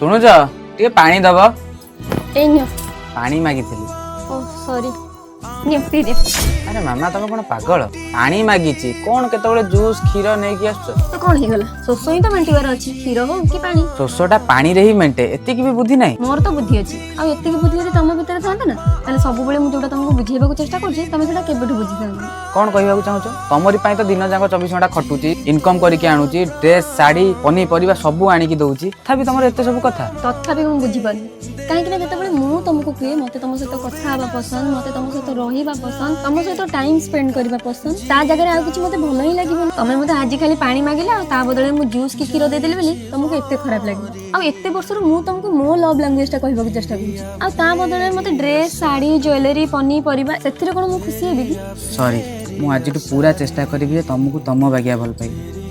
ଶୁଣୁଛ ଟିକେ ପାଣି ଦବ। ए नियो ପାଣି ମାଗିଥିଲି। ओ सॉरी नियो पी दे। ଆରେ ମାମା ତମେ କଣ ପାଗଳ? ପାଣି ମାଗିଛି କଣ କେତେବେଳେ ଜୁସ୍ କ୍ଷୀର ନେଇକି ଆସୁଛ? तो कौन ही गला सोसो ही तो मेंटिवार अछि खीर हो कि पानी ଶୋଷଟା ପାଣିରେ ହିଁ ମେଣ୍ଟେ, ଏତିକି ବି ବୁଦ୍ଧି ନାହିଁ। मोर तो बुद्धि अछि आ एतिकी बुद्धि यदि तम भीतर थांता ना ताले सब बेले मु जोटा तुमको बुझेबाकू चेष्टा करछि तमे सेटा केबेठु बुझि थांता। କଣ କହିବାକୁ ଚାହୁଁଛ? ତମରି ପାଇଁ ତ ଦିନ ଯାକ 24 ଘଣ୍ଟା ଖଟୁଛି, ଇନକମ୍ କରିକି ଆଣୁଛି, ଡ୍ରେସ୍ ଶାଢ଼ୀ ପନିପରିବା ସବୁ ଆଣିକି ଦଉଛି, ତଥାପି ତମର एते सब कथा। तथापि मु बुझि पानी काहे कि जते बेले मु तुमको कुए मते तुम सहित कथा हबा पसंद मते तुम सहित रहिबा पसंद तुम सहित टाइम स्पेंड करबा पसंद ता जगह आ किछ मते भलो ही लागिबो। तमे मते आज खाली पानी मागिला ता बदले मु जूस की खीर दे देले बेले तुमको एते खराब लागिबो। आ एते वर्षर मु तुमको मो लव लैंग्वेज ता कहबाकू चेष्टा करछि आ ता बदले मते ड्रेस साड़ी ज्वेलरी पनीपरिवा सेथिरे कोन मु खुशी हेबी कि? सॉरी, ମୁଁ ଆଜିଠୁ ପୁରା ଚେଷ୍ଟା କରିବି ଯେ ତମକୁ ତମ ବାଗିଆ ଭଲ ପାଇବି।